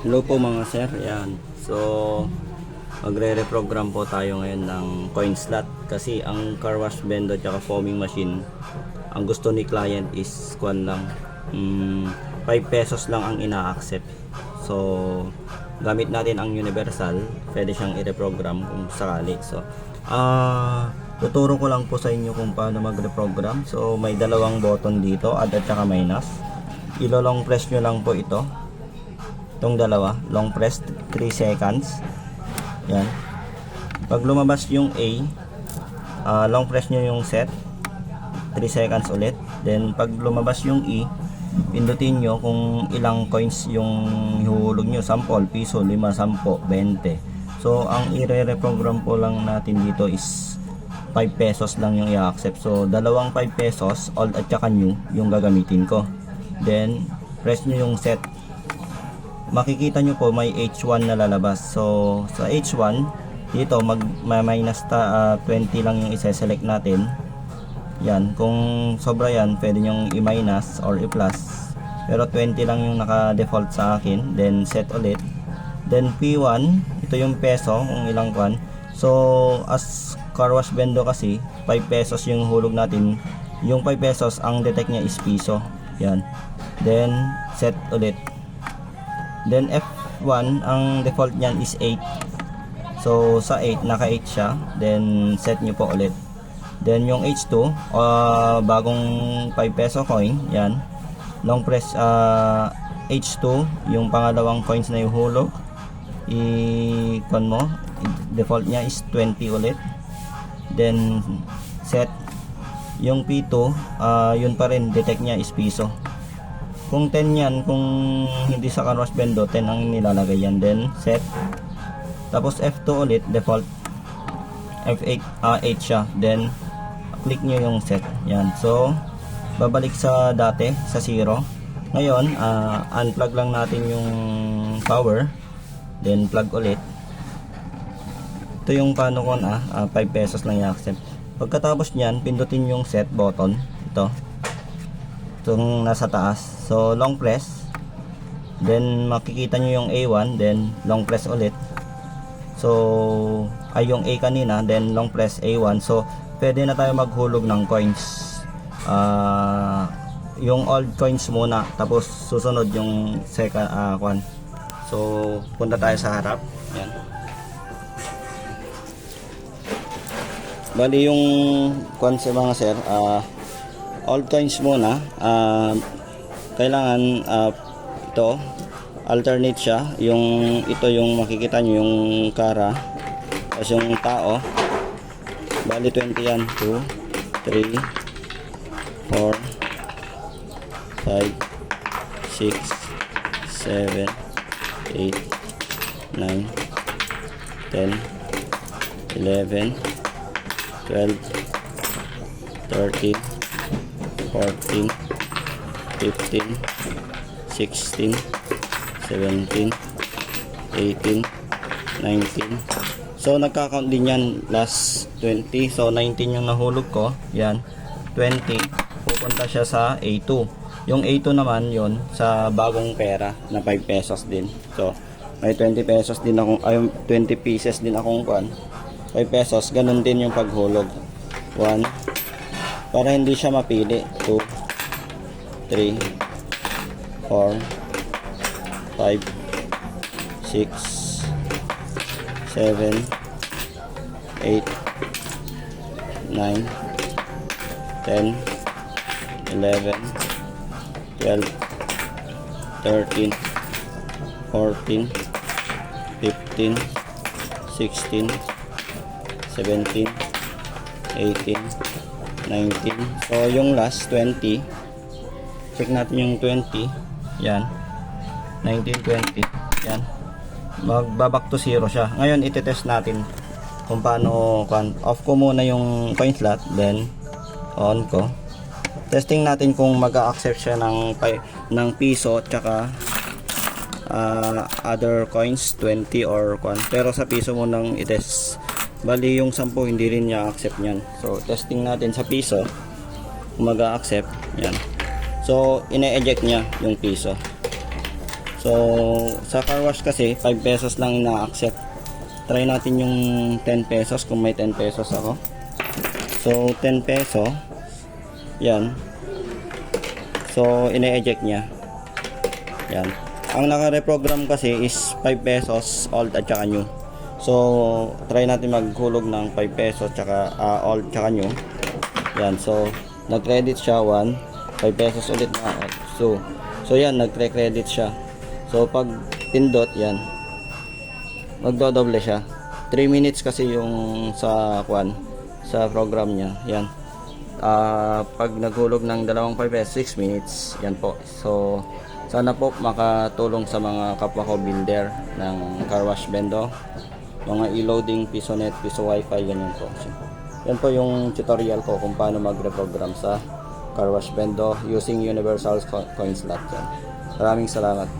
Hello po mga sir, yan. So, magre-reprogram po tayo ngayon ng coin slot kasi ang car wash bendo at foaming machine, ang gusto ni client is kwan lang, 5 pesos lang ang ina-accept. So, gamit natin ang universal, pwede siyang i-reprogram kung sakali. So, tuturo ko lang po sa inyo kung paano mag-reprogram. So, may dalawang button dito, add at saka minus. Ilo-long press nyo lang po ito. Itong dalawa, long press 3 seconds. Yan. Pag lumabas yung A, long press nyo yung set 3 seconds ulit. Then pag lumabas yung E, pindutin nyo kung ilang coins yung ihulog nyo, 10, piso, 5, 10, 20. So ang i-reprogram po lang natin dito is 5 pesos lang yung i-accept. So dalawang 5 pesos, old at saka new, yung gagamitin ko. Then press nyo yung set. Makikita nyo po may H1 na lalabas. So sa H1 dito minus 20 lang yung isa-select natin. Yan, kung sobra yan pwede nyong i-minus or i-plus, pero 20 lang yung naka-default sa akin. Then set ulit. Then P1, ito yung peso kung ilang kwan. So as car wash bendo kasi 5 pesos yung hulog natin. Yung 5 pesos ang detect niya is piso. Yan. Then set ulit. Then F1, ang default niyan is 8. So sa 8, naka 8 siya. Then set nyo po ulit. Then yung H2, bagong 5 peso coin, yan. Long press H2, yung pangalawang coins na ihulog. I-con mo, default niya is 20 ulit. Then set. Yung P2, yun pa rin, detect niya is piso. Kung 10 yan, kung hindi sa car wash bendo, 10 ang nilalagay yan. Then set. Tapos F2 ulit, default. F8, 8 siya. Then click nyo yung set. Yan. So babalik sa dati, sa 0. Ngayon, unplug lang natin yung power. Then plug ulit. Ito yung paano ko 5 pesos lang i-accept. Pagkatapos nyan, pindutin yung set button. Ito. Itong nasa taas. So long press, then makikita nyo yung A1, then long press ulit. So ay yung A kanina, then long press A1. So pwede na tayo maghulog ng coins. Yung old coins muna, tapos susunod yung second one. So punta tayo sa harap. Yan. Bali yung coins mga sir, old coins muna. Kailangan ito alternate siya. Yung ito yung makikita nyo yung kara, tapos yung tao. Bali 20 yan. 2, 3, 4, 5, 6, 7, 8, 9, 10, 11, 12, 13, 14, 15, 16, 17, 18, 19. So nagka-count din yan, last 20. So 19 yung nahulog ko. Yan, 20. Pupunta siya sa A2. Yung A2 naman yon sa bagong pera na 5 pesos din. So may 20 pesos din akong, 20 pieces din akong kwan. 5 pesos, ganun din yung paghulog. 1, para hindi siya mapili. 2, 3, 4, 5, 6, 7, 8, 9, 10, 11, 12, 13, 14, 15, 16, 17, 18, 19. So yung last 20, check natin yung 20. Yan, 19, 20. Yan, magbaback to 0 siya. Ngayon itetest natin kung paano. Off ko muna yung coin slot, then on ko. Testing natin kung mag-a-accept siya ng piso at saka other coins 20 or pero sa piso mo nang itest. Bali yung 10 hindi rin niya accept niyan. So testing natin sa piso kung mag-a-accept. Yan. So ine-eject niya yung piso. So So, sa car wash kasi, 5 pesos lang ina-accept. Try natin yung 10 pesos kung may 10 pesos ako. So, 10 peso. Yan. So, ine-eject niya. Yan. Ang naka-reprogram kasi is 5 pesos old at saka new. So, try natin maghulog ng 5 pesos tsaka old tsaka new. Yan. So, nag-credit siya 1, 5 pesos ulit na. So yan, nagre-credit siya. So, pag pindot, yan. Magdodoble siya. 3 minutes kasi yung sa program niya. Yan. Pag naghulog ng dalawang 5 pesos, 6 minutes. Yan po. So, sana po makatulong sa mga kapwa ko builder ng car wash bendo, mga e-loading, piso net, piso wifi, ganyan po. Yan po yung tutorial ko kung paano mag-reprogram sa car wash bendo using universal coin slot. Yan. Maraming salamat.